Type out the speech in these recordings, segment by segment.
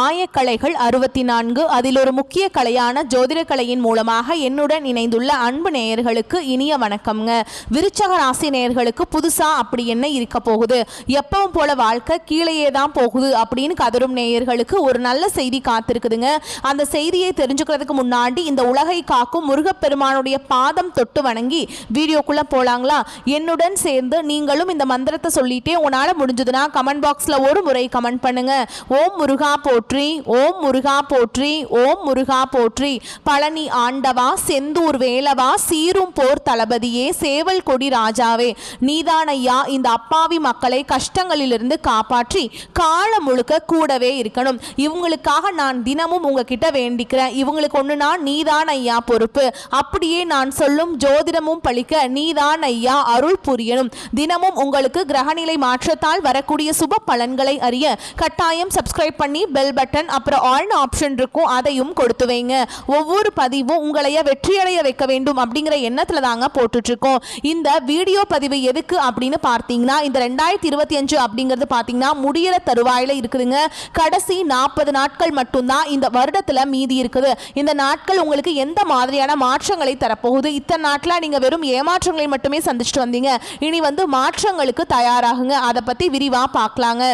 ஆயக்கலைகள் 64. அதில் ஒரு முக்கிய கலையான ஜோதிட கலையின் மூலமாக என்னுடன் இணைந்துள்ள அன்பு நேயர்களுக்கு இனிய வணக்கம்ங்க. விருச்சக ராசி நேயர்களுக்கு புதுசா அப்படி என்ன இருக்க போகுது, எப்பவும் போல வாழ்க்கை கீழேயே தான் போகுது அப்படின்னு கதரும் நேயர்களுக்கு ஒரு நல்ல செய்தி காத்திருக்குதுங்க. அந்த செய்தியை தெரிஞ்சுக்கிறதுக்கு முன்னாடி இந்த உலகை காக்கும் முருகப்பெருமானுடைய பாதம் தொட்டு வணங்கி வீடியோக்குள்ள போலாங்களா? என்னுடன் சேர்ந்து நீங்களும் இந்த மந்திரத்தை சொல்லிட்டே உங்களால முடிஞ்சதுன்னா கமெண்ட் பாக்ஸ்ல ஒரு முறை கமெண்ட் பண்ணுங்க. ஓம் முருகா போற்றி, ஓம் முருகா போற்றி, ஓம் முருகா போற்றி. பழனி ஆண்டவா, செந்தூர் வேலவா, சீரும் போர் தளபதியே, சேவல் கொடி ராஜாவே, நீதானையா இந்த அப்பாவி மக்களை கஷ்டங்களிலிருந்து காப்பாற்றி காலம் முழுக்க கூடவே இருக்கணும். இவங்களுக்காக நான் தினமும் உங்ககிட்ட வேண்டிக்கிறேன். இவங்களுக்கு ஒண்ணுனா நீதான் ஐயா பொறுப்பு. அப்படியே நான் சொல்லும் ஜோதிடமும் பழிக்க நீதான் ஐயா அருள் புரியணும். தினமும் உங்களுக்கு கிரகநிலை மாற்றத்தால் வரக்கூடிய சுப பலன்களை அறிய கட்டாயம் சப்ஸ்கிரைப் பண்ணி பெல் பட்டன் அப்புறம் ஆல் ஆப்ஷன் இருக்கும், அதையும் கொடுத்து வைங்க. ஒவ்வொரு பதிவும் உங்களைய வெற்றியடைய வைக்க வேண்டும் அப்படிங்கிற எண்ணத்துல தாங்க போட்டுட்டு இருக்கோம். இந்த வீடியோ பதிவு எதுக்கு அப்படின்னு பார்த்தீங்கன்னா, இந்த 2025 அப்படிங்கிறது பார்த்தீங்கன்னா முடியிற தருவாயில இருக்குதுங்க. கடைசி 40 நாட்கள் மட்டும்தான் இந்த வருடத்துல மீதி இருக்குது. இந்த நாட்கள் உங்களுக்கு எந்த மாதிரியான மாற்றங்களை தரப்போகுது? இத்தனை நாட்களா நீங்க வெறும் ஏமாற்றங்களை மட்டுமே சந்திச்சுட்டு வந்தீங்க. இனி மாற்றங்களுக்கு தயாராகுங்க. அதை பத்தி விரிவா பார்க்கலாங்க.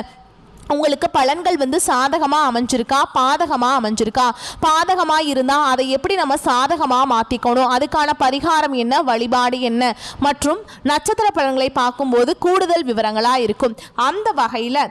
உங்களுக்கு பலன்கள் சாதகமாக அமைஞ்சிருக்கா, பாதகமாக அமைஞ்சிருக்கா? பாதகமாக இருந்தால் அதை எப்படி நம்ம சாதகமாக மாற்றிக்கணும், அதுக்கான பரிகாரம் என்ன, வழிபாடு என்ன, மற்றும் நட்சத்திர பலன்களை பார்க்கும்போது கூடுதல் விவரங்களாக இருக்கும். அந்த வகையில்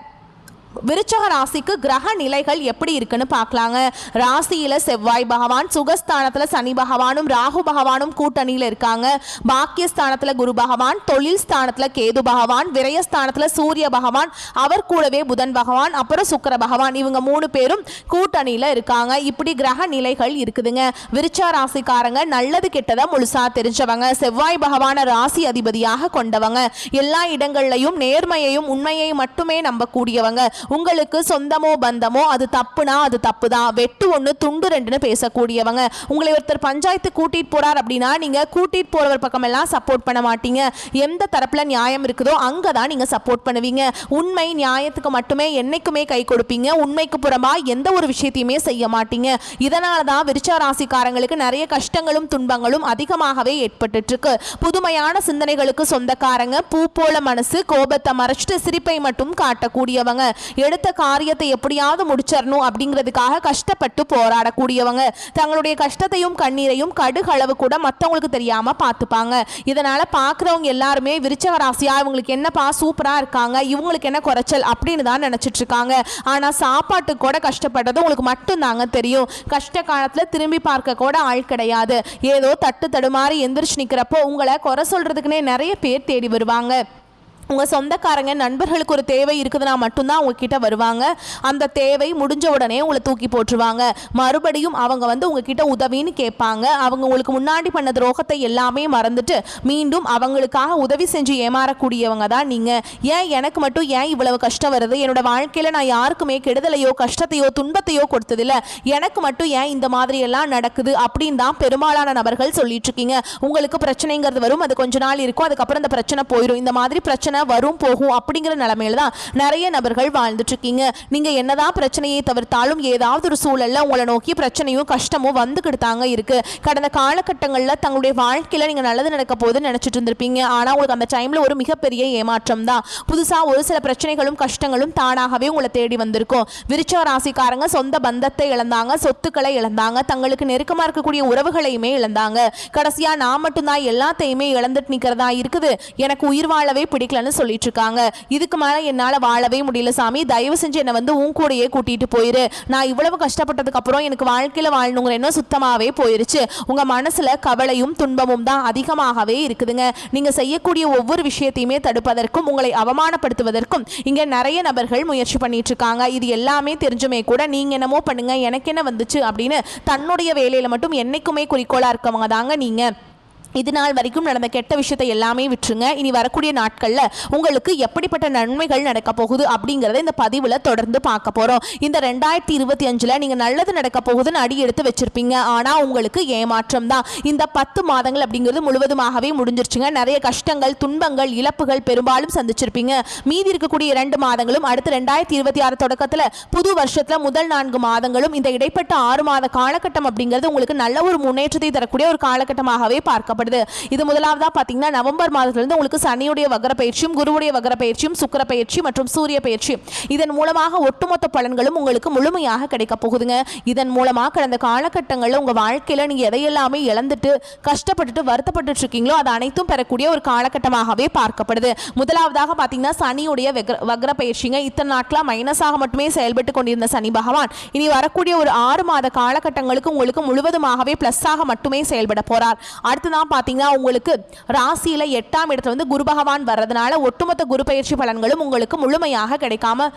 விருச்சக ராசிக்கு கிரக நிலைகள் எப்படி இருக்குன்னு பார்க்கலாங்க. ராசியில செவ்வாய் பகவான், சுகஸ்தானத்துல சனி பகவானும் ராகு பகவானும் கூட்டணியில இருக்காங்க. பாக்கியஸ்தானத்துல குரு பகவான், தொழில் ஸ்தானத்துல கேது பகவான், விரயஸ்தானத்துல சூரிய பகவான், அவர் கூடவே புதன் பகவான், அப்புறம் சுக்கிர பகவான், இவங்க 3 பேரும் கூட்டணியில இருக்காங்க. இப்படி கிரக நிலைகள் இருக்குதுங்க. விருச்சக ராசிக்காரங்க நல்லது கெட்டதை முழுசா தெரிஞ்சவங்க, செவ்வாய் பகவான ராசி அதிபதியாக கொண்டவங்க, எல்லா இடங்கள்லையும் நேர்மையையும் உண்மையை மட்டுமே நம்பக்கூடியவங்க. உங்களுக்கு சொந்தமோ பந்தமோ அது தப்புனா அது தப்பு தான், வெட்டு ஒன்று துண்டு ரெண்டுன்னு பேசக்கூடியவங்க. உங்களை ஒருத்தர் பஞ்சாயத்து கூட்டிட்டு போறார் அப்படின்னா நீங்க கூட்டிட்டு போறவர் பக்கம் எல்லாம் சப்போர்ட் பண்ண மாட்டீங்க. எந்த தரப்புல நியாயம் இருக்குதோ அங்கதான் நீங்க சப்போர்ட் பண்ணுவீங்க. உண்மை நியாயத்துக்கு மட்டுமே என்னைக்குமே கை கொடுப்பீங்க. உண்மைக்கு புறமா எந்த ஒரு விஷயத்தையுமே செய்ய மாட்டீங்க. இதனால தான் விருச்சக ராசிக்காரங்களுக்கு நிறைய கஷ்டங்களும் துன்பங்களும் அதிகமாகவே ஏற்பட்டு இருக்கு. புதுமையான சிந்தனைகளுக்கு சொந்தக்காரங்க, பூ போல மனசு, கோபத்தை மறைச்சிட்டு சிரிப்பை மட்டும் காட்டக்கூடியவங்க, எடுத்த காரியத்தை எப்படியாவது முடிச்சிடணும் அப்படிங்கிறதுக்காக கஷ்டப்பட்டு போராடக்கூடியவங்க, தங்களுடைய கஷ்டத்தையும் கண்ணீரையும் கடுகளவு கூட மற்றவங்களுக்கு தெரியாம பார்த்துப்பாங்க. இதனால பார்க்குறவங்க எல்லாருமே விருச்சக ராசியா இவங்களுக்கு என்னப்பா சூப்பரா இருக்காங்க, இவங்களுக்கு என்ன குறைச்சல் அப்படின்னு தான் நினைச்சிட்டு இருக்காங்க. ஆனா சாப்பாட்டுக்கு கூட கஷ்டப்பட்டது உங்களுக்கு மட்டும் தாங்க தெரியும். கஷ்ட காலத்துல திரும்பி பார்க்க கூட ஆள் கிடையாது. ஏதோ தட்டு தடுமாறி எந்திரிச்சு நிக்கிறப்போ உங்களை குறை சொல்றதுக்குன்னே நிறைய பேர் தேடி வருவாங்க. உங்கள் சொந்தக்காரங்க நண்பர்களுக்கு ஒரு தேவை இருக்குதுன்னா மட்டும்தான் உங்ககிட்ட வருவாங்க. அந்த தேவை முடிஞ்ச உடனே உங்களை தூக்கி போட்டுருவாங்க. மறுபடியும் அவங்க உங்ககிட்ட உதவின்னு கேட்பாங்க. அவங்க உங்களுக்கு முன்னாடி பண்ண துரோகத்தை எல்லாமே மறந்துட்டு மீண்டும் அவங்களுக்காக உதவி செஞ்சு ஏமாறக்கூடியவங்க தான் நீங்கள். ஏன் எனக்கு மட்டும் ஏன் இவ்வளவு கஷ்டம் வருது, என்னோட வாழ்க்கையில் நான் யாருக்குமே கெடுதலையோ கஷ்டத்தையோ துன்பத்தையோ கொடுத்ததில்ல, எனக்கு மட்டும் ஏன் இந்த மாதிரி எல்லாம் நடக்குது அப்படின்னு தான் பெரும்பாலான நபர்கள் சொல்லிட்டு இருக்கீங்க. உங்களுக்கு பிரச்சனைங்கிறது வரும், அது கொஞ்ச நாள் இருக்கும், அதுக்கப்புறம் இந்த பிரச்சனை போயிடும். இந்த மாதிரி பிரச்சனை வரும் போகும் அப்படிங்கிற நிலைமையில தான் நிறைய நபர்கள் வாழ்ந்துட்டு இருக்கீங்க. நீங்க என்னதான் பிரச்சனையை தவிர்த்தாலும் ஏதாவது ஒரு சூழல்ல உங்களை நோக்கி பிரச்சனையும் கஷ்டமும் வந்துகிட்டு தாங்க இருக்கு. கடந்த காலகட்டங்களில் தங்களுடைய வாழ்க்கையில நீங்க நல்லது நடக்க போது நினைச்சிட்டு இருந்திருப்பீங்க. ஆனா உங்களுக்கு அந்த டைம்ல ஒரு மிகப்பெரிய ஏமாற்றம் தான். புதுசா ஒரு சில பிரச்சனைகளும் கஷ்டங்களும் தானாகவே உங்களை தேடி வந்திருக்கும். விருச்சக ராசிக்காரங்க சொந்த பந்தத்தை இழந்தாங்க, சொத்துக்களை இழந்தாங்க, தங்களுக்கு நெருக்கமா இருக்கக்கூடிய உறவுகளையுமே இழந்தாங்க. கடைசியா நான் மட்டும்தான் எல்லாத்தையுமே இழந்துட்டு நிக்கிறதா இருக்குது, எனக்கு உயிர் வாழவே பிடிக்கலன்னு சொல்லிட்டு இருக்காங்க. இதுக்கு மேல என்னால வாழவே முடியல சாமி, தயவு செஞ்சு என்ன உன் கூடயே கூட்டிட்டு போயிரு. நான் இவ்வளவு கஷ்டப்பட்டதுக்கு அப்புறம் எனக்கு வாழ்க்கையில வாழணுங்கிற எண்ணம் சுத்தமாவே போயிருச்சு. உங்க மனசுல கவலையும் துன்பமும் தான் அதிகமாகவே இருக்குதுங்க. நீங்க செய்யக்கூடிய ஒவ்வொரு விஷயத்தையுமே தடுப்பதற்கும் உங்களை அவமானப்படுத்துவதற்கும் இங்க நிறைய நபர்கள் முயற்சி பண்ணிட்டு இருக்காங்க. இது எல்லாமே தெரிஞ்சுமே கூட நீங்க என்னமோ பண்ணுங்க, எனக்கு என்ன வந்துச்சு அப்படின்னு தன்னுடைய வேலையில மட்டும் என்னைக்குமே குறிக்கோளா இருக்கவங்க தாங்க நீங்க. இது நாள் வரைக்கும் நடந்த கெட்ட விஷயத்தை எல்லாமே விட்டுருங்க. இனி வரக்கூடிய நாட்களில் உங்களுக்கு எப்படிப்பட்ட நன்மைகள் நடக்க போகுது அப்படிங்கிறத இந்த பதிவில் தொடர்ந்து பார்க்க போகிறோம். இந்த 2025 நீங்கள் நல்லது நடக்க போகுதுன்னு அடி எடுத்து வச்சிருப்பீங்க. ஆனால் உங்களுக்கு ஏமாற்றம் தான். இந்த 10 மாதங்கள் அப்படிங்கிறது முழுவதுமாகவே முடிஞ்சிருச்சுங்க. நிறைய கஷ்டங்கள், துன்பங்கள், இழப்புகள் பெரும்பாலும் சந்திச்சிருப்பீங்க. மீதி இருக்கக்கூடிய 2 மாதங்களும் அடுத்து 2026 தொடக்கத்தில் புது வருஷத்தில் முதல் 4 மாதங்களும் இந்த இடைப்பட்ட 6 மாத காலகட்டம் அப்படிங்கிறது உங்களுக்கு நல்ல ஒரு முன்னேற்றத்தை தரக்கூடிய ஒரு காலகட்டமாகவே பார்க்கப்படுது. இது முதலாவதா பாத்தீங்கன்னா நவம்பர் மாதத்திலிருந்து உங்களுக்கு சனியுடைய வக்ர பயிற்சியும், குருவுடைய வக்ர பயிற்சியும், சுக்கிர பயிற்சி மற்றும் சூரிய பயிற்சி, இதன் மூலமாக ஒட்டுமொத்த பலன்களும் உங்களுக்கு முழுமையாக கிடைக்க போகுதுங்க. இதன் மூலமாக கடந்த காலகட்டங்களில் உங்க வாழ்க்கையில நீங்க எதையெல்லாமே இழந்துட்டு கஷ்டப்பட்டுட்டு வருத்தப்பட்டு இருக்கீங்களோ அது அனைத்தும் பெறக்கூடிய ஒரு காலகட்டமாகவே பார்க்கப்படுது. முதலாவதாக பாத்தீங்கன்னா சனியுடைய வக்ர பயிற்சிங்க. இத்தனை நாட்களா மைனஸாக மட்டுமே செயல்பட்டு கொண்டிருந்த சனி பகவான் இனி வரக்கூடிய ஒரு 6 மாத காலகட்டங்களுக்கு உங்களுக்கு முழுவதுமாகவே பிளஸ்ஸாக மட்டுமே செயல்பட போறார். அடுத்துதான் பாத்தீங்கன்னா உங்களுக்கு ராசியில 8ஆம் இடத்துல வந்து குரு பகவான் வர்றதுனால ஒட்டுமொத்த குரு பயிற்சி பலன்களும் உங்களுக்கு முழுமையாக கிடைக்காம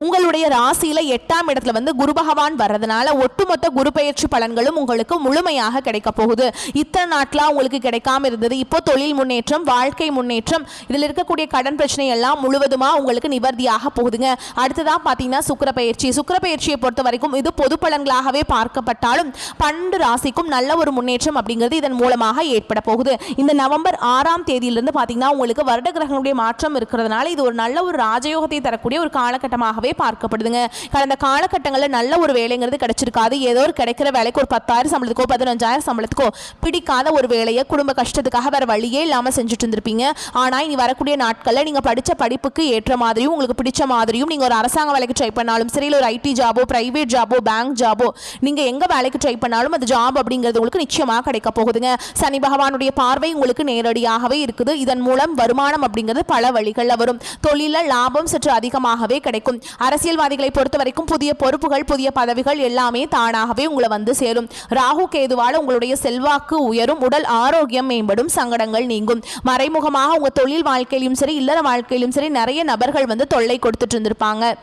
உங்களுடைய ராசியில 8ஆம் இடத்துல வந்து குரு பகவான் வர்றதுனால ஒட்டுமொத்த குரு பயிற்சி பலன்களும் உங்களுக்கு முழுமையாக கிடைக்க போகுது. இத்தனை நாட்களா உங்களுக்கு கிடைக்காம இருந்தது, இப்போ தொழில் முன்னேற்றம், வாழ்க்கை முன்னேற்றம், இதில் இருக்கக்கூடிய கடன் பிரச்சனை எல்லாம் முழுவதுமா உங்களுக்கு நிவர்த்தியாக போகுதுங்க. அடுத்ததான் பாத்தீங்கன்னா சுக்கிர பயிற்சி. சுக்கிர பயிற்சியை பொறுத்த வரைக்கும் இது பொது பலன்களாகவே பார்க்கப்பட்டாலும் 12 ராசிக்கும் நல்ல ஒரு முன்னேற்றம் அப்படிங்கிறது இதன் மூலமாக ஏற்பட போகுது. இந்த நவம்பர் 6ஆம் தேதியிலிருந்து பாத்தீங்கன்னா உங்களுக்கு வருட கிரகங்களுடைய மாற்றம் இருக்கிறதுனால இது ஒரு நல்ல ஒரு ராஜயோகத்தை தரக்கூடிய ஒரு காலகட்டமாகவே பார்க்கப்படுதுங்க. கடந்த காலகட்டங்களில் நல்ல ஒரு வேலைங்கிறது கிடைச்சிருக்காது. ஏதோ ஒரு கிடைக்கிற வேலைக்கு ஒரு 10,000 சம்பளத்துக்கோ 15,000 சம்பளத்துக்கோ பிடிக்காத ஒரு வேலையை குடும்ப கஷ்டத்துக்காக வேற வழியே இல்லாமல் செஞ்சுட்டு இருந்திருப்பீங்க. ஆனால் இனி வரக்கூடிய நாட்களில் நீங்கள் படித்த படிப்புக்கு ஏற்ற மாதிரியும் உங்களுக்கு பிடிச்ச மாதிரியும் நீங்கள் ஒரு அரசாங்க வேலைக்கு ட்ரை பண்ணாலும் சரி, இல்லை ஒரு ஐடி ஜாபோ, பிரைவேட் ஜாபோ, பேங்க் ஜாபோ, நீங்கள் எங்கே வேலைக்கு ட்ரை பண்ணாலும் அது ஜாப் அப்படிங்கிறது உங்களுக்கு நிச்சயமாக கிடைக்க போகுதுங்க. சனி பகவானுடைய பார்வை உங்களுக்கு நேரடியாகவே இருக்குது. இதன் மூலம் வருமானம் அப்படிங்கிறது பல வழிகளில் வரும். தொழிலில் லாபம் சற்று அதிகமாகவே கிடைக்கும். அரசியல்வாதிகளை பொறுத்த வரைக்கும் புதிய பொறுப்புகள், புதிய பதவிகள் எல்லாமே தானாகவே உங்களை வந்து சேரும். ராகு கேதுவால உங்களுடைய செல்வாக்கு உயரும், உடல் ஆரோக்கியம் மேம்படும், சங்கடங்கள் நீங்கும். மறைமுகமாக உங்க தொழில் வாழ்க்கையிலும் சரி, இல்லற வாழ்க்கையிலும் சரி நிறைய நபர்கள் வந்து தொல்லை கொடுத்துட்டு இருந்திருப்பாங்க.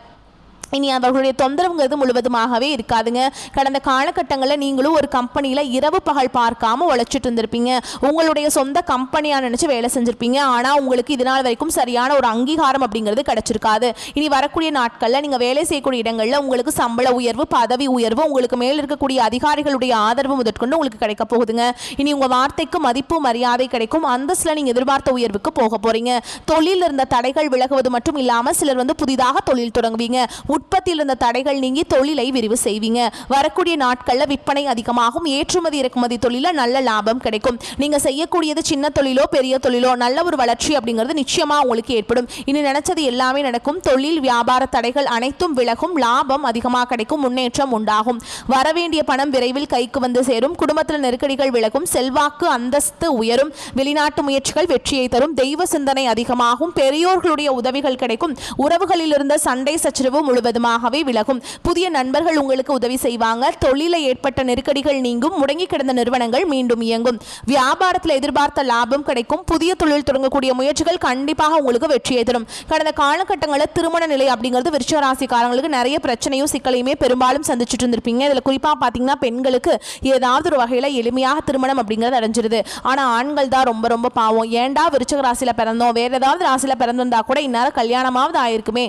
இனி அவர்களுடைய தொந்தரவுங்கிறது முழுவதுமாகவே இருக்காதுங்க. கடந்த காலகட்டங்களில் நீங்களும் ஒரு கம்பெனியில் இரவு பகல் பார்க்காம உழைச்சிட்டு இருந்திருப்பீங்க. உங்களுடைய சொந்த கம்பெனியாக நினச்சி வேலை செஞ்சுருப்பீங்க. ஆனால் உங்களுக்கு இதனால் வரைக்கும் சரியான ஒரு அங்கீகாரம் அப்படிங்கிறது கிடைச்சிருக்காது. இனி வரக்கூடிய நாட்களில் நீங்கள் வேலை செய்யக்கூடிய இடங்களில் உங்களுக்கு சம்பள உயர்வு, பதவி உயர்வு, உங்களுக்கு மேல் இருக்கக்கூடிய அதிகாரிகளுடைய ஆதரவு முதற்கொண்டு உங்களுக்கு கிடைக்க போகுதுங்க. இனி உங்கள் வார்த்தைக்கு மதிப்பு, மரியாதை கிடைக்கும். அந்தஸ்தில் நீங்கள் எதிர்பார்த்த உயர்வுக்கு போக போறீங்க. தொழில் இருந்த தடைகள் விலகுவது மட்டும் இல்லாமல் சிலர் வந்து புதிதாக தொழில் தொடங்குவீங்க. உற்பத்தியில் இருந்த தடைகள் நீங்கி தொழிலை விரிவு செய்வீங்க. வரக்கூடிய நாட்களில் விற்பனை அதிகமாகும். ஏற்றுமதி இறக்குமதி தொழில நல்ல லாபம் கிடைக்கும். நீங்க செய்யக்கூடியது சின்ன தொழிலோ பெரிய தொழிலோ நல்ல ஒரு வளர்ச்சி அப்படிங்கிறது நிச்சயமா உங்களுக்கு ஏற்படும். இனி நினைச்சது எல்லாமே நடக்கும். தொழில் வியாபார தடைகள் அனைத்தும் விலகும். லாபம் அதிகமாக கிடைக்கும். முன்னேற்றம் உண்டாகும். வரவேண்டிய பணம் விரைவில் கைக்கு வந்து சேரும். குடும்பத்தில் நெருக்கடிகள் விலகும். செல்வாக்கு அந்தஸ்து உயரும். வெளிநாட்டு முயற்சிகள் வெற்றியை தரும். தெய்வ சிந்தனை அதிகமாகும். பெரியோர்களுடைய உதவிகள் கிடைக்கும். உறவுகளில் இருந்த சண்டை சச்சரவு முழுவதுமாகவே விலகும். புதிய நண்பர்கள் உங்களுக்கு உதவி செய்வாங்க. தொழிலை ஏற்பட்ட நெருக்கடிகள் நீங்கும். முடங்கி கிடந்த நிறுவனங்கள் மீண்டும் இயங்கும். வியாபாரத்தில் எதிர்பார்த்த லாபம் கிடைக்கும். புதிய தொழில் தொடங்கக்கூடிய முயற்சிகள் கண்டிப்பாக உங்களுக்கு வெற்றியை தரும். கடந்த காலகட்டங்களில் திருமண நிலை அப்படிங்கிறது விருச்சிக ராசிக்காரங்களுக்கு நிறைய பிரச்சனையும் சிக்கலையுமே பெரும்பாலும் சந்திச்சுட்டு இருந்திருப்பீங்க. இதில் குறிப்பாக பார்த்தீங்கன்னா பெண்களுக்கு ஏதாவது ஒரு வகையில் எளிமையாக திருமணம் அப்படிங்கிறது அடைஞ்சிருது. ஆனால் ஆண்கள் தான் ரொம்ப ரொம்ப பாவம். ஏண்டா விருச்சிக ராசியில் பிறந்தோம், வேற ஏதாவது ராசியில் பிறந்திருந்தா கூட இந்நேரம் கல்யாணமாவது ஆயிருக்குமே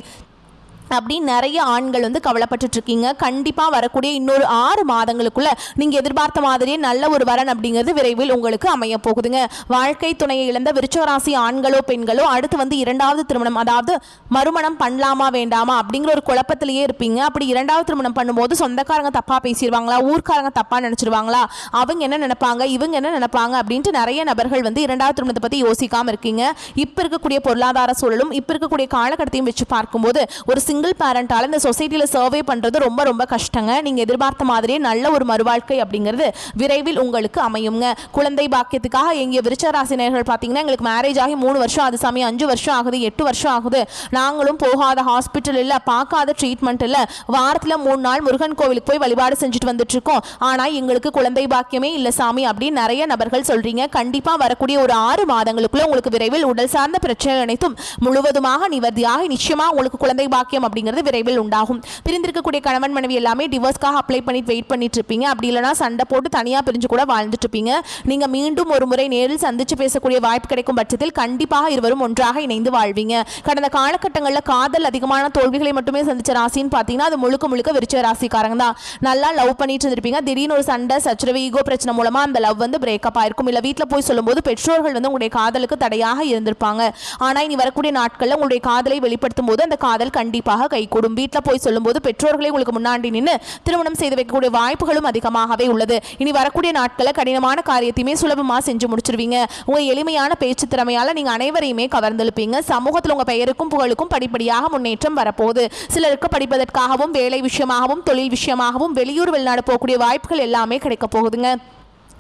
அப்படின்னு நிறைய ஆண்கள் வந்து கவலைப்பட்டு இருக்கீங்க. கண்டிப்பாக வரக்கூடிய இன்னொரு 6 மாதங்களுக்குள்ள நீங்க எதிர்பார்த்த மாதிரியே நல்ல ஒரு வரன் அப்படிங்கிறது விரைவில் உங்களுக்கு அமைய போகுதுங்க. வாழ்க்கை துணையை இழந்த விருச்சிக ராசி ஆண்களோ பெண்களோ அடுத்து வந்து 2வது திருமணம், அதாவது மறுமணம் பண்ணலாமா வேண்டாமா அப்படிங்கிற ஒரு குழப்பத்திலேயே இருப்பீங்க. அப்படி 2வது திருமணம் பண்ணும்போது சொந்தக்காரங்க தப்பா பேசிடுவாங்களா, ஊர்க்காரங்க தப்பா நினைச்சிருவாங்களா, அவங்க என்ன நினைப்பாங்க, இவங்க என்ன நினைப்பாங்க அப்படின்ட்டு நிறைய நபர்கள் வந்து 2வது திருமணத்தை பத்தி யோசிக்காம இருக்கீங்க. இப்ப இருக்கக்கூடிய பொருளாதார சூழலும் இப்ப இருக்கக்கூடிய காலகட்டத்தையும் வச்சு பார்க்கும்போது ஒரு சிங்கிள் பேரண்டால இந்த சொசைட்டில சர்வே பண்றது ரொம்ப ரொம்ப கஷ்டங்க. நீங்க எதிர்பார்த்த மாதிரியே நல்ல ஒரு மறுவாழ்க்கை அப்படிங்கிறது விரைவில் உங்களுக்கு அமையுங்க. குழந்தை பாக்கியத்துக்காக எங்க விருச்சிக ராசினர்கள் பாத்தீங்கன்னா எங்களுக்கு மேரேஜ் ஆகி 3 வருஷம் ஆகுது சாமி, 5 வருஷம் ஆகுது, 8 வருஷம் ஆகுது, நாங்களும் போகாத ஹாஸ்பிட்டல் இல்ல, பார்க்காத ட்ரீட்மெண்ட் இல்ல, வாரத்துல 3 நாள் முருகன் கோவிலுக்கு போய் வழிபாடு செஞ்சுட்டு வந்துட்டு இருக்கோம், ஆனா எங்களுக்கு குழந்தை பாக்கியமே இல்ல சாமி அப்படின்னு நிறைய நபர்கள் சொல்றீங்க. கண்டிப்பா வரக்கூடிய ஒரு 6 மாதங்களுக்குள்ள உங்களுக்கு விரைவில் உடல் சார்ந்த பிரச்சனை அனைத்தும் முழுவதுமாக நிவர்த்தியாகி நிச்சயமா உங்களுக்கு குழந்தை பாக்கியம் அப்படிங்கிறது விரைவில் உண்டாகும். பிரிந்திருக்கக்கூடிய கணவன் மனைவி எல்லாமே டிவோர்ஸ்க்காக அப்ளை பண்ணிட்டு வெயிட் பண்ணிட்டு இருப்பீங்க. அப்படி இல்லைனா சண்டை போட்டு தனியாக பிரிஞ்சு கூட வாழ்ந்துட்டு இருப்பீங்க. நீங்க மீண்டும் ஒரு முறை நேரில் சந்திச்சு பேசக்கூடிய வாய்ப்பு கிடைக்கும் பட்சத்தில் கண்டிப்பாக இருவரும் ஒன்றாக இணைந்து வாழ்வீங்க. கடந்த காலகட்டங்களில் காதல் அதிகமான தோல்விகளை மட்டுமே சந்திச்ச ராசின்னு பார்த்தீங்கன்னா அது முழுக்க முழுக்க விருச்சிக ராசிக்காரங்க தான். நல்லா லவ் பண்ணிட்டு இருந்திருப்பீங்க. திடீர்னு ஒரு சண்டை சச்சரவு ஈகோ பிரச்சனை மூலமா அந்த லவ் வந்து பிரேக்கப் ஆயிருக்கும். இல்ல வீட்டில் போய் சொல்லும்போது பெற்றோர்கள் வந்து உங்களுடைய காதலுக்கு தடையாக இருந்திருப்பாங்க. ஆனா இனி வரக்கூடிய நாட்களில் உங்களுடைய காதலை வெளிப்படுத்தும் போது அந்த காதல் கண்டிப்பாக கைகூடும். வீட்டில் போய் சொல்லும்போது பெற்றோர்களை உங்களுக்கு முன்னாடி நின்று திருமணம் செய்து வைக்கக்கூடிய வாய்ப்புகளும் அதிகமாகவே உள்ளது. இனி வரக்கூடிய நாட்களில் கடினமான காரியத்தையுமே சுலபமாக செஞ்சு முடிச்சிருவீங்க. உங்க எளிமையான பேச்சு திறமையால நீங்க அனைவரையுமே கவர்ந்தெழுப்பீங்க. சமூகத்தில் உங்க பெயருக்கும் புகழுக்கும் படிப்படியாக முன்னேற்றம் வரப்போகுது. சிலருக்கு படிப்பதற்காகவும் வேலை விஷயமாகவும் தொழில் விஷயமாகவும் வெளியூர் வெளிநாடு போகக்கூடிய வாய்ப்புகள் எல்லாமே கிடைக்க போகுதுங்க.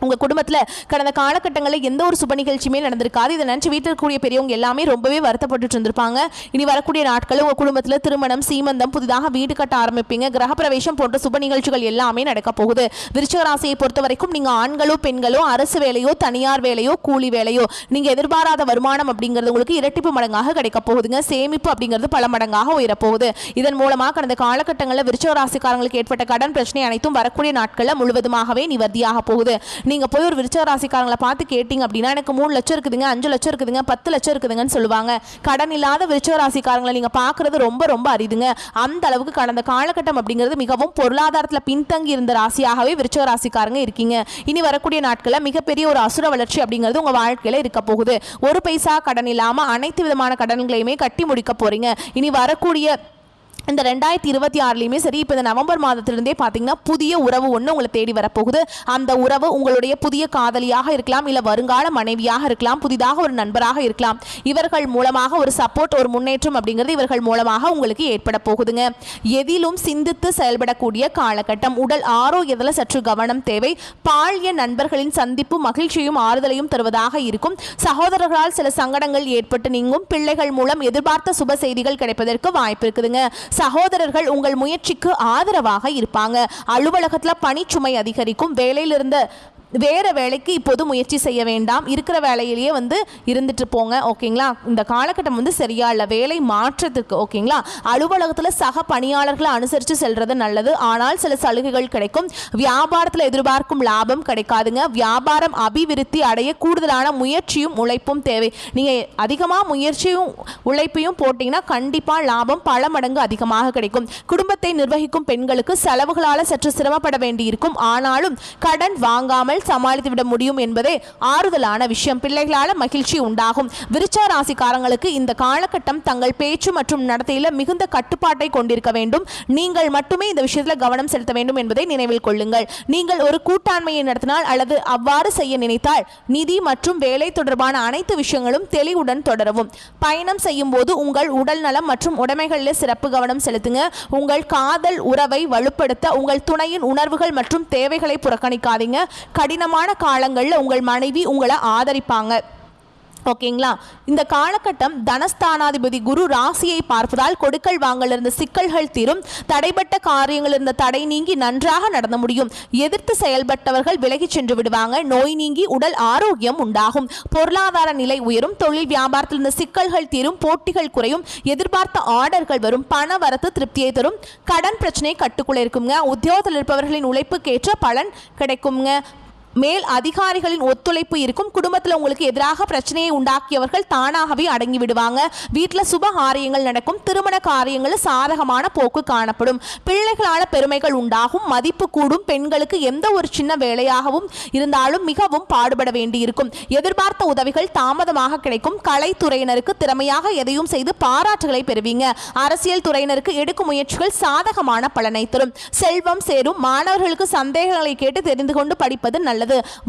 உங்கள் குடும்பத்தில் கடந்த காலகட்டங்களில் எந்த ஒரு சுப நிகழ்ச்சியுமே நடந்திருக்காது. இதை நினச்சி வீட்டில் இருக்கக்கூடிய பெரியவங்க எல்லாமே ரொம்பவே வருத்தப்பட்டு இருந்திருப்பாங்க. இனி வரக்கூடிய நாட்களில் உங்கள் குடும்பத்தில் திருமணம் சீமந்தம் புதிதாக வீடு கட்ட ஆரம்பிப்பீங்க. கிரகப்பிரவேசம் போன்ற சுப நிகழ்ச்சிகள் எல்லாமே நடக்க போகுது. விருச்சிக ராசியை பொறுத்த வரைக்கும் நீங்கள் ஆண்களோ பெண்களோ அரசு வேலையோ தனியார் வேலையோ கூலி வேலையோ நீங்கள் எதிர்பாராத வருமானம் அப்படிங்கிறது உங்களுக்கு இரட்டிப்பு மடங்காக கிடைக்க போகுதுங்க. சேமிப்பு அப்படிங்கிறது பல மடங்காக உயரப்போகுது. இதன் மூலமாக கடந்த காலகட்டங்களில் விருச்சிக ராசிக்காரங்களுக்கு ஏற்பட்ட கடன் பிரச்சனை அனைத்தும் வரக்கூடிய நாட்களில் முழுவதுமாகவே நிவர்த்தியாக போகுது. நீங்க போய் ஒரு விருச்சிக ராசிக்காரங்களை பார்த்து கேட்டீங்க அப்படின்னா எனக்கு 3 லட்சம் இருக்குதுங்க 5 லட்சம் இருக்குதுங்க 10 லட்சம் இருக்குதுங்கன்னு சொல்லுவாங்க. கடன் இல்லாத விருச்சிக ராசிக்காரங்களை நீங்க பார்க்கறது ரொம்ப ரொம்ப அரிதுங்க. அந்த அளவுக்கு கடந்த காலகட்டம் அப்படிங்கிறது மிகவும் பொருளாதாரத்தில் பின்தங்கி இருந்த ராசியாகவே விருச்சிக ராசிக்காரங்க இருக்கீங்க. இனி வரக்கூடிய நாட்களில் மிகப்பெரிய ஒரு அசுர வளர்ச்சி அப்படிங்கிறது உங்க வாழ்க்கையில இருக்க போகுது. ஒரு பைசா கடன் இல்லாம அனைத்து விதமான கடன்களையுமே கட்டி முடிக்க போறீங்க. இனி வரக்கூடிய இந்த 2026லையுமே சரி, இப்போ இந்த நவம்பர் மாதத்திலிருந்தே பார்த்தீங்கன்னா புதிய உறவு ஒன்று உங்களை தேடி வரப்போகுது. அந்த உறவு உங்களுடைய புதிய காதலியாக இருக்கலாம், இல்லை வருங்கால மனைவியாக இருக்கலாம், புதிதாக ஒரு நண்பராக இருக்கலாம். இவர்கள் மூலமாக ஒரு சப்போர்ட் ஒரு முன்னேற்றம் அப்படிங்கிறது இவர்கள் மூலமாக உங்களுக்கு ஏற்பட போகுதுங்க. எதிலும் சிந்தித்து செயல்படக்கூடிய காலகட்டம். உடல் ஆரோக்கியத்தில் சற்று கவனம் தேவை. பாலிய நண்பர்களின் சந்திப்பு மகிழ்ச்சியும் ஆறுதலையும் தருவதாக இருக்கும். சகோதரர்களால் சில சங்கடங்கள் ஏற்பட்டு நீங்கும். பிள்ளைகள் மூலம் எதிர்பார்த்த சுப செய்திகள் கிடைப்பதற்கு வாய்ப்பு இருக்குதுங்க. சகோதரர்கள் உங்கள் முயற்சிக்கு ஆதரவாக இருப்பாங்க. அலுவலகத்தில் பணிச்சுமை அதிகரிக்கும். வேலையிலிருந்து வேற வேலைக்கு இப்போது முயற்சி செய்ய வேண்டாம். இருக்கிற வேலையிலேயே இருந்துட்டு போங்க. ஓகேங்களா? இந்த காலகட்டம் சரியா இல்லை. வேலை மாற்றத்துக்கு ஓகேங்களா? அலுவலகத்தில் சக பணியாளர்களை அனுசரித்து செல்றது நல்லது. ஆனால் சில சலுகைகள் கிடைக்கும். வியாபாரத்தில் எதிர்பார்க்கும் லாபம் கிடைக்காதுங்க. வியாபாரம் அபிவிருத்தி அடைய கூடுதலான முயற்சியும் உழைப்பும் தேவை. நீங்கள் அதிகமாக முயற்சியும் உழைப்பையும் போட்டிங்கன்னா கண்டிப்பாக லாபம் பல மடங்கு அதிகமாக கிடைக்கும். குடும்பத்தை நிர்வகிக்கும் பெண்களுக்கு செலவுகளால் சற்று சிரமப்பட வேண்டியிருக்கும். ஆனாலும் கடன் வாங்காமல் சமாளித்து விட முடியும் என்பதே ஆறுதலான விஷயம். பிள்ளைகளால் மகிழ்ச்சி உண்டாகும். விருச்சிக ராசிக்காரங்களுக்கு இந்த காலகட்டம் தங்கள் பேச்சு மற்றும் நடத்தையில் மிகுந்த கட்டுப்பாட்டை கொண்டிருக்க வேண்டும். நீங்கள் மட்டுமே இந்த விஷயத்தில் கவனம் செலுத்த வேண்டும் என்பதை நினைவில் கொள்ளுங்கள். நீங்கள் ஒரு கூட்டாண்மையை நடத்தினால் அல்லது அவ்வாறு செய்ய நினைத்தால் நிதி மற்றும் வேலை தொடர்பான அனைத்து விஷயங்களும் தெளிவுடன் தொடரவும். பயணம் செய்யும் போது உங்கள் உடல் நலம் மற்றும் உடைமைகளில் சிறப்பு கவனம் செலுத்துங்க. உங்கள் காதல் உறவை வலுப்படுத்த உங்கள் துணையின் உணர்வுகள் மற்றும் தேவைகளை புறக்கணிக்காதீங்க. கடினமான காலங்களில் உங்கள் மனைவி உங்களை ஆதரிப்பாங்க. ஓகேங்களா? இந்த காலகட்டம் தனஸ்தானாதிபதி குரு ராசியை பார்ப்பதால் கொடுக்கல் வாங்கல் இருந்த சிக்கல்கள் தீரும். தடைப்பட்ட காரியங்கள் இருந்த தடை நீங்கி நன்றாக நடந்து முடியும். எதிர்த்து செயல்பட்டவர்கள் விலகி சென்று விடுவாங்க. நோய் நீங்கி உடல் ஆரோக்கியம் உண்டாகும். பொருளாதார நிலை உயரும். தொழில் வியாபாரத்தில் இருந்த சிக்கல்கள் தீரும். போட்டிகள் குறையும். எதிர்பார்த்த ஆர்டர்கள் வரும். பண வரத்து திருப்தியை தரும். கடன் பிரச்சனை கட்டுக்குள்ள இருக்குங்க. உத்தியோகத்தில் இருப்பவர்களின் உழைப்புக்கேற்ற பலன் கிடைக்குங்க. மேல் அதிகாரிகளின் ஒத்துழைப்பு இருக்கும். குடும்பத்தில் உங்களுக்கு எதிராக பிரச்சனையை உண்டாக்கியவர்கள் தானாகவே அடங்கி விடுவாங்க. வீட்டில் சுப காரியங்கள் நடக்கும். திருமண காரியங்களில் சாதகமான போக்கு காணப்படும். பிள்ளைகளால் பெருமைகள் உண்டாகும். மதிப்பு கூடும். பெண்களுக்கு எந்த ஒரு சின்ன வேலையாகவும் இருந்தாலும் மிகவும் பாடுபட வேண்டியிருக்கும். எதிர்பார்த்த உதவிகள் தாமதமாக கிடைக்கும். கலைத்துறையினருக்கு திறமையாக எதையும் செய்து பாராட்டுகளை பெறுவீங்க. அரசியல் துறையினருக்கு எடுக்கும் முயற்சிகள் சாதகமான பலனை தரும். செல்வம் சேரும். மாணவர்களுக்கு சந்தேகங்களை கேட்டு தெரிந்து கொண்டு படிப்பது நல்லது.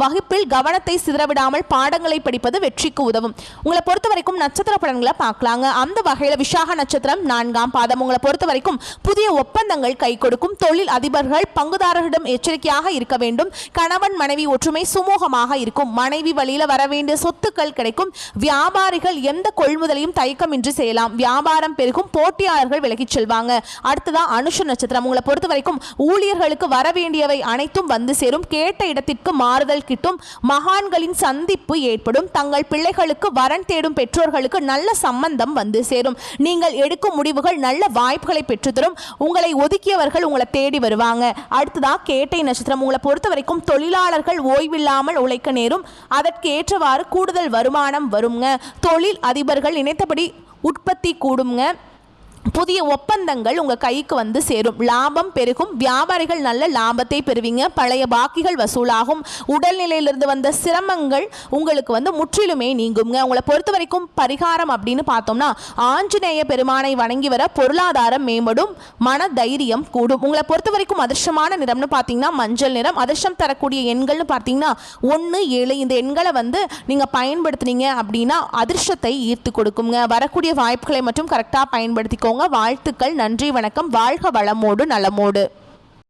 வகுப்பில் கவனத்தை சிதறவிடாமல் பாடங்களை படிப்பது வெற்றிக்கு உதவும். உங்களை பொறுத்த வரைக்கும் நட்சத்திர பலன்களை பார்க்கலாங்க. அந்த வகையில் விசாக நட்சத்திரம் 4ஆம் பாதம். உங்களை பொறுத்த வரைக்கும் புதிய ஒப்பந்தங்கள் கை கொடுக்கும். தொழில் அதிபர்கள் பங்குதாரர்களிடம் எச்சரிக்கையாக இருக்க வேண்டும். கணவன் மனைவி ஒற்றுமை சுமூகமாக இருக்கும். மனைவி வழியில் வர வேண்டிய சொத்துக்கள் கிடைக்கும். வியாபாரிகள் எந்த கொள்முதலையும் தயக்கமின்றி செய்யலாம். வியாபாரம் பெருகும். போட்டியாளர்கள் விலகிச் செல்வாங்க. அடுத்ததான் அனுஷ நட்சத்திரம். உங்களை பொறுத்த வரைக்கும் ஊழியர்களுக்கு வர வேண்டியவை அனைத்தும் வந்து சேரும். கேட்ட இடத்திற்கு மாறுதல் கிட்டும், மகான்களின் சந்திப்பு ஏற்படும், தங்கள் பிள்ளைகளுக்கு வரன் தேடும் பெற்றோர்களுக்கு நல்ல சம்பந்தம் வந்து சேரும், நீங்கள் எடுக்கும் முடிவுகள் நல்ல வாய்ப்புகளை பெற்றுத்தரும், உங்களை ஒதுக்கியவர்கள் உங்களை தேடி வருவாங்க. அடுத்ததா கேட்டை நட்சத்திரம். உங்களை பொறுத்த வரைக்கும் தொழிலாளர்கள் ஓய்வில்லாமல் உழைக்க நேரும், அதற்கு ஏற்றவாறு கூடுதல் வருமானம் வருங்க. தொழில் அதிபர்கள் நினைத்தபடி உற்பத்தி கூடுங்க. புதிய ஒப்பந்தங்கள் உங்கள் கைக்கு வந்து சேரும், லாபம் பெருகும், வியாபாரிகள் நல்ல லாபத்தை பெறுவீங்க, பழைய பாக்கிகள் வசூலாகும், உடல்நிலையிலிருந்து வந்த சிரமங்கள் உங்களுக்கு வந்து முற்றிலுமே நீங்குங்க. உங்களை பொறுத்த வரைக்கும் பரிகாரம் அப்படின்னு பார்த்தோம்னா ஆஞ்சநேய பெருமானை வணங்கி வர பொருளாதாரம் மேம்படும், மன தைரியம் கூடும். உங்களை பொறுத்த வரைக்கும் அதிர்ஷ்டமான நிறம்னு பார்த்தீங்கன்னா மஞ்சள் நிறம். அதிர்ஷ்டம் தரக்கூடிய எண்கள்னு பார்த்தீங்கன்னா 1, 7. இந்த எண்களை வந்து நீங்கள் பயன்படுத்தினீங்க அப்படின்னா அதிர்ஷ்டத்தை ஈர்த்து கொடுக்குங்க. வரக்கூடிய வாய்ப்புகளை மட்டும் கரெக்டாக பயன்படுத்திக்கோ. வாழ்த்துக்கள். நன்றி, வணக்கம். வாழ்க வளமோடு நலமோடு.